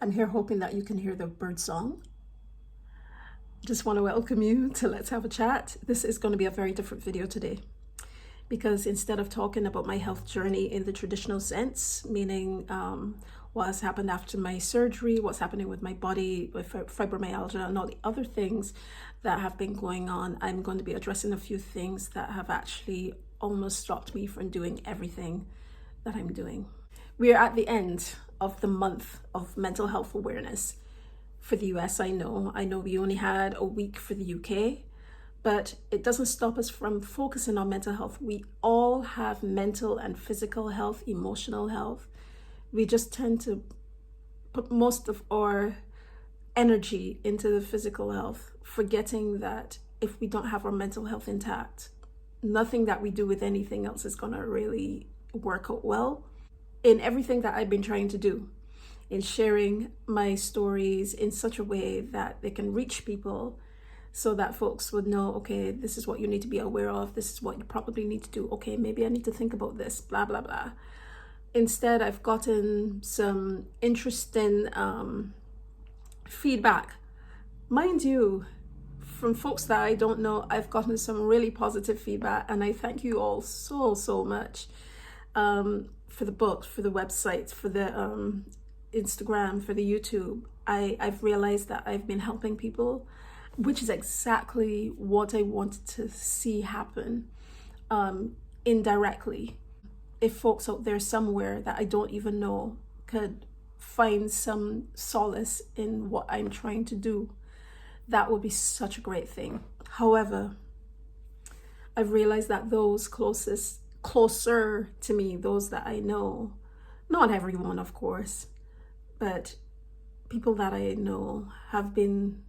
I'm here hoping that you can hear the bird song. Just want to welcome you to Let's Have a Chat. This is going to be a very different video today because instead of talking about my health journey in the traditional sense, meaning what has happened after my surgery, what's happening with my body, with fibromyalgia and all the other things that have been going on, I'm going to be addressing a few things that have actually almost stopped me from doing everything that I'm doing. We are at the end of the month of mental health awareness. For the US, I know we only had a week for the UK, but it doesn't stop us from focusing on mental health. We all have mental and physical health, emotional health. We just tend to put most of our energy into the physical health, forgetting that if we don't have our mental health intact, nothing that we do with anything else is gonna really work out well. In everything that I've been trying to do, in sharing my stories in such a way that they can reach people so that folks would know, okay, this is what you need to be aware of, this is what you probably need to do, okay, maybe I need to think about this, blah, blah, blah. Instead, I've gotten some interesting feedback. Mind you, from folks that I don't know, I've gotten some really positive feedback, and I thank you all so much. For the books, for the websites, for the Instagram, for the YouTube. I've realized that I've been helping people, which is exactly what I wanted to see happen indirectly. If folks out there somewhere that I don't even know could find some solace in what I'm trying to do, that would be such a great thing. However, I've realized that those closer to me, those that I know, not everyone of course, but people that I know have been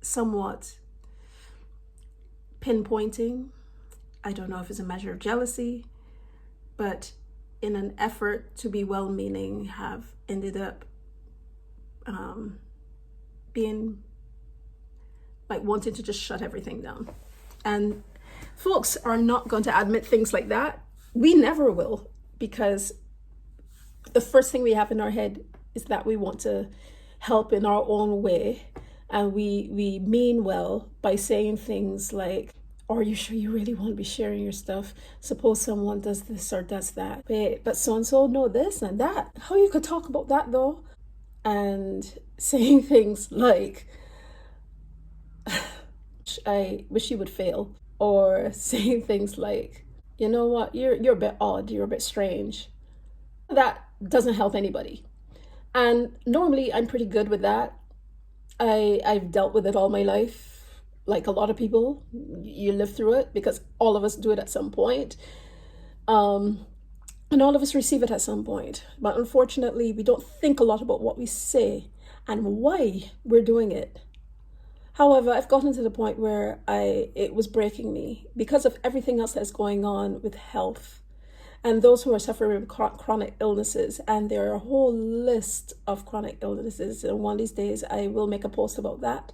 somewhat pinpointing, I don't know if it's a measure of jealousy, but in an effort to be well-meaning have ended up being like wanting to just shut everything down. And folks are not going to admit things like that. We never will, because the first thing we have in our head is that we want to help in our own way. And we mean well by saying things like, are you sure you really want to be sharing your stuff? Suppose someone does this or does that. But so-and-so know this and that. How you could talk about that though? And saying things like, I wish you would fail. Or saying things like, you know what, you're a bit odd, you're a bit strange. That doesn't help anybody. And normally I'm pretty good with that. I've dealt with it all my life. Like a lot of people, you live through it because all of us do it at some point. And all of us receive it at some point. But unfortunately, we don't think a lot about what we say and why we're doing it. However, I've gotten to the point where it was breaking me because of everything else that's going on with health and those who are suffering with chronic illnesses. And there are a whole list of chronic illnesses. And one of these days, I will make a post about that.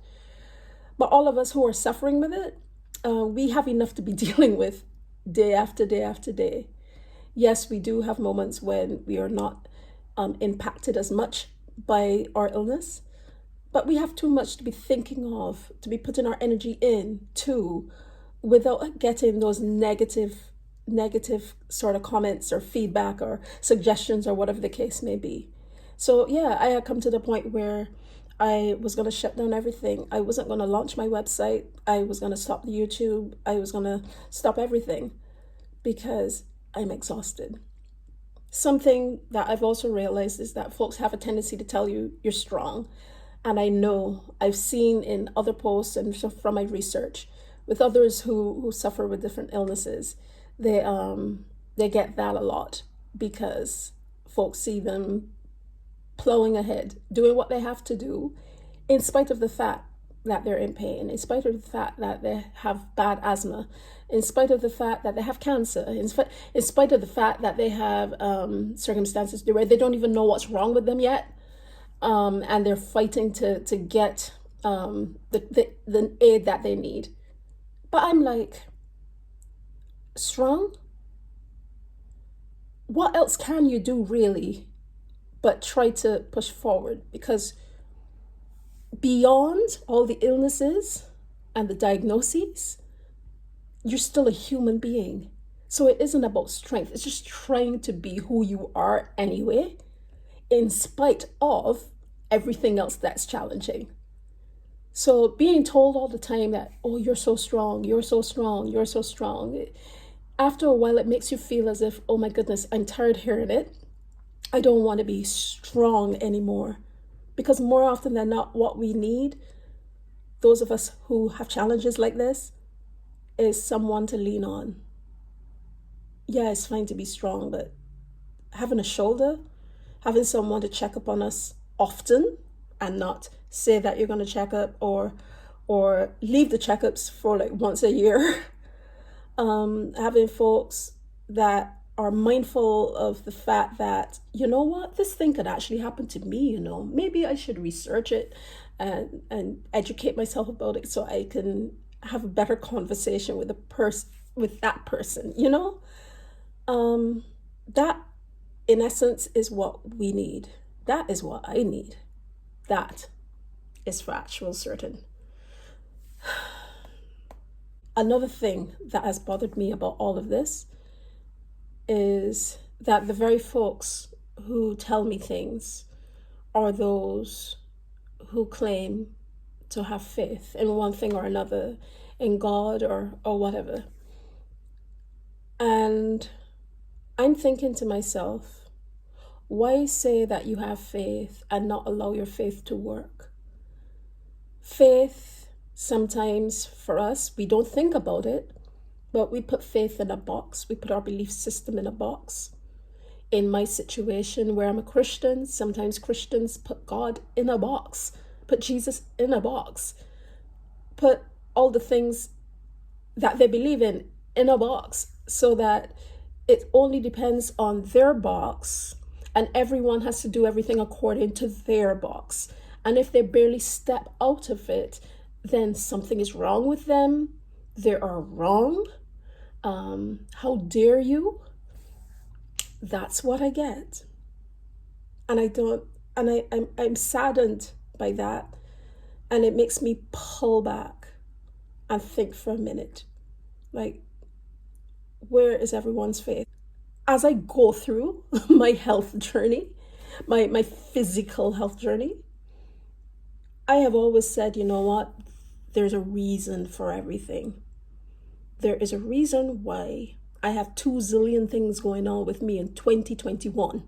But all of us who are suffering with it, we have enough to be dealing with day after day after day. Yes, we do have moments when we are not impacted as much by our illness. But we have too much to be thinking of, to be putting our energy in to, without getting those negative sort of comments or feedback or suggestions or whatever the case may be. So yeah, I had come to the point where I was going to shut down everything. I wasn't going to launch my website. I was going to stop the YouTube. I was going to stop everything because I'm exhausted. Something that I've also realized is that folks have a tendency to tell you you're strong. And I know I've seen in other posts and from my research with others who suffer with different illnesses, they get that a lot because folks see them plowing ahead, doing what they have to do, in spite of the fact that they're in pain, in spite of the fact that they have bad asthma, in spite of the fact that they have cancer, in spite of the fact that they have circumstances where they don't even know what's wrong with them yet. And they're fighting to get the aid that they need. But I'm like, strong? What else can you do really but try to push forward, because beyond all the illnesses and the diagnoses, you're still a human being. So it isn't about strength. It's just trying to be who you are anyway, in spite of everything else that's challenging. So being told all the time that, oh, you're so strong, you're so strong, you're so strong, after a while it makes you feel as if, oh my goodness, I'm tired hearing it. I don't want to be strong anymore. Because more often than not, what we need, those of us who have challenges like this, is someone to lean on. Yeah, it's fine to be strong, but having a shoulder, having someone to check up on us often, and not say that you're going to check up, or leave the checkups for like once a year. Having folks that are mindful of the fact that, you know what, this thing could actually happen to me, maybe I should research it and educate myself about it so I can have a better conversation with that person, that in essence is what we need. That is what I need. That is for actual certain. Another thing that has bothered me about all of this is that the very folks who tell me things are those who claim to have faith in one thing or another, in God or whatever. And I'm thinking to myself, why say that you have faith and not allow your faith to work? Faith, sometimes for us, we don't think about it, but we put faith in a box. We put our belief system in a box. In my situation where I'm a Christian, sometimes Christians put God in a box, put Jesus in a box, put all the things that they believe in a box, so that it only depends on their box, and everyone has to do everything according to their box. And if they barely step out of it, then something is wrong with them. They are wrong. How dare you? That's what I get. And I'm saddened by that. And it makes me pull back and think for a minute, like, where is everyone's faith? As I go through my health journey, my physical health journey, I have always said, you know what? There's a reason for everything. There is a reason why I have 2 zillion things going on with me in 2021.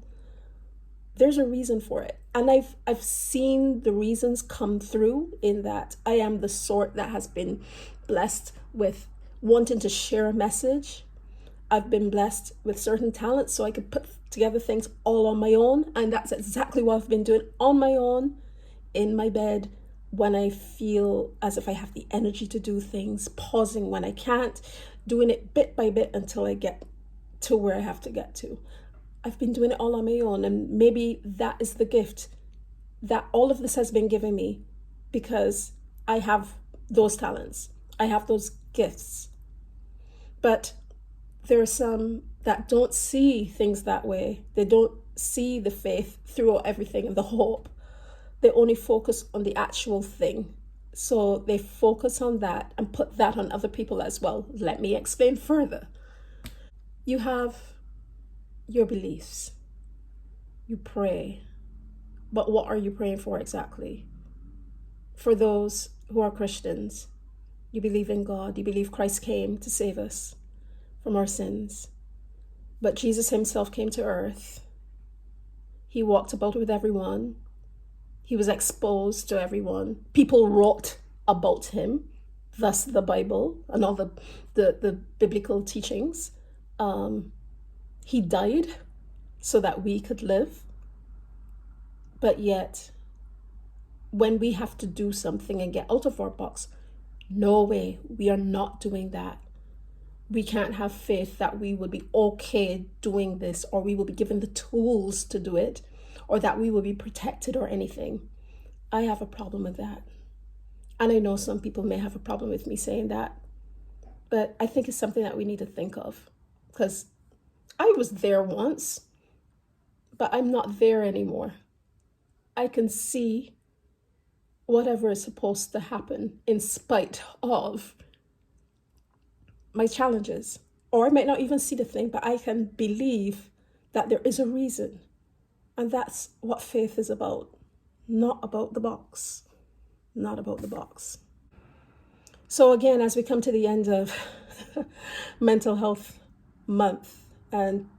There's a reason for it. And I've seen the reasons come through, in that I am the sort that has been blessed with wanting to share a message. I've been blessed with certain talents so I could put together things all on my own. And that's exactly what I've been doing on my own, in my bed, when I feel as if I have the energy to do things, pausing when I can't, doing it bit by bit until I get to where I have to get to. I've been doing it all on my own, and maybe that is the gift that all of this has been given me, because I have those talents, I have those gifts. But there are some that don't see things that way. They don't see the faith through everything and the hope. They only focus on the actual thing. So they focus on that and put that on other people as well. Let me explain further. You have your beliefs. You pray. But what are you praying for exactly? For those who are Christians, you believe in God. You believe Christ came to save us from our sins. But Jesus himself came to earth. He walked about with everyone. He was exposed to everyone. People wrote about him, thus the Bible and all the biblical teachings. He died so that we could live. But yet, when we have to do something and get out of our box, no way, we are not doing that. We can't have faith that we will be okay doing this, or we will be given the tools to do it, or that we will be protected or anything. I have a problem with that. And I know some people may have a problem with me saying that, but I think it's something that we need to think of, because I was there once. but I'm not there anymore. I can see whatever is supposed to happen in spite of my challenges. Or I might not even see the thing, but I can believe that there is a reason. And that's what faith is about. Not about the box. Not about the box. So again, as we come to the end of Mental Health Month, and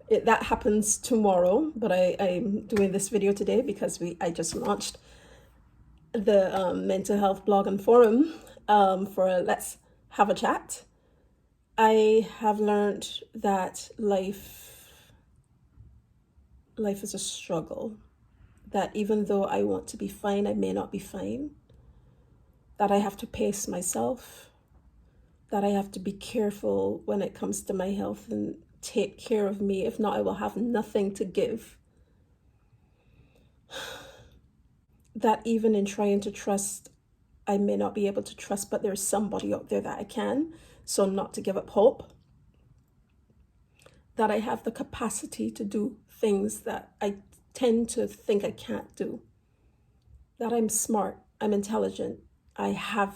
that happens tomorrow, but I'm doing this video today because I just launched the mental health blog and forum for Let's Have a Chat. I have learned that life is a struggle, that even though I want to be fine, I may not be fine, that I have to pace myself, that I have to be careful when it comes to my health and take care of me. If not, I will have nothing to give. That even in trying to trust, I may not be able to trust, but there's somebody out there that I can. So not to give up hope. That I have the capacity to do things that I tend to think I can't do. That I'm smart, I'm intelligent, I have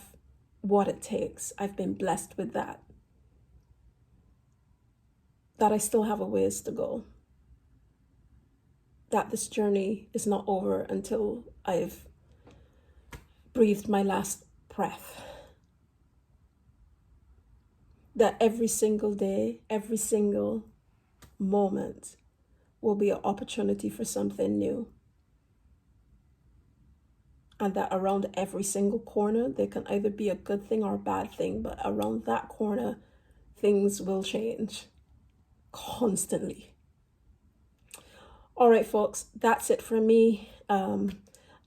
what it takes. I've been blessed with that. That I still have a ways to go. That this journey is not over until I've breathed my last breath. That every single day, every single moment will be an opportunity for something new. And that around every single corner, there can either be a good thing or a bad thing, but around that corner, things will change constantly. All right, folks, that's it for me.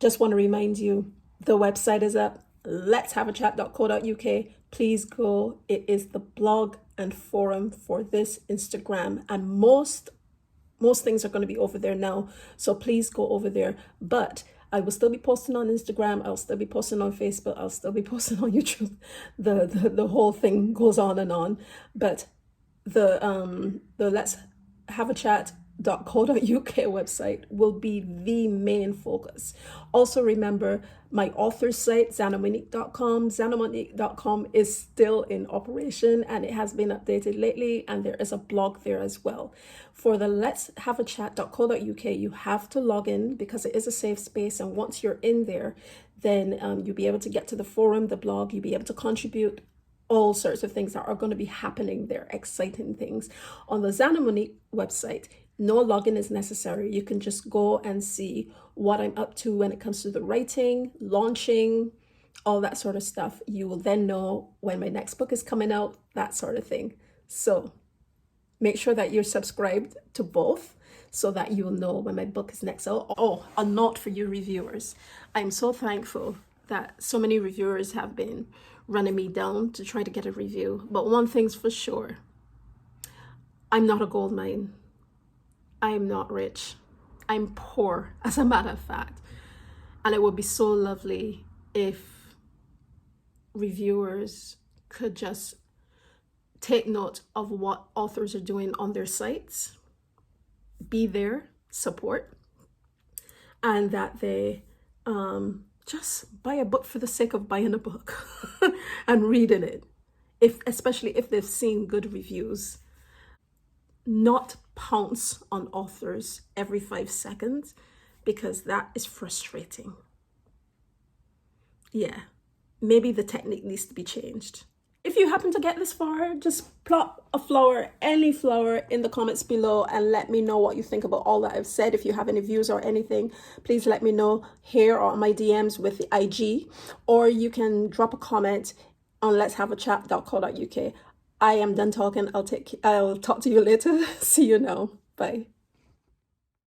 Just want to remind you, the website is up, letshaveachat.co.uk. Please go. It is the blog and forum for this Instagram, and most things are going to be over there now, so please go over there. But I will still be posting on Instagram, I'll still be posting on Facebook, I'll still be posting on YouTube. The whole thing goes on and on. But the Let's Have a Chat.co.uk website will be the main focus. Also remember, my author's site, xannahmonique.com is still in operation, and it has been updated lately, and there is a blog there as well. For the Let's Have a Chat.co.uk, you have to log in because it is a safe space, and once you're in there, then you'll be able to get to the forum, the blog, you'll be able to contribute all sorts of things that are going to be happening there, exciting things. On the Xannah Monique website, no login is necessary. You can just go and see what I'm up to when it comes to the writing, launching, all that sort of stuff. You will then know when my next book is coming out, that sort of thing. So make sure that you're subscribed to both so that you will know when my book is next out. Oh, a note for you reviewers. I'm so thankful that so many reviewers have been running me down to try to get a review. But one thing's for sure, I'm not a gold mine. I am not rich. I'm poor, as a matter of fact. And it would be so lovely if reviewers could just take note of what authors are doing on their sites, be there, support, and that they just buy a book for the sake of buying a book and reading it, especially if they've seen good reviews. Not pounce on authors every 5 seconds, because that is frustrating. Yeah, maybe the technique needs to be changed. If you happen to get this far, just plop a flower, any flower, in the comments below and let me know what you think about all that I've said. If you have any views or anything, please let me know here or on my DMs with the IG, or you can drop a comment on letshaveachat.co.uk. I am done talking. I'll talk to you later. See you now. Bye.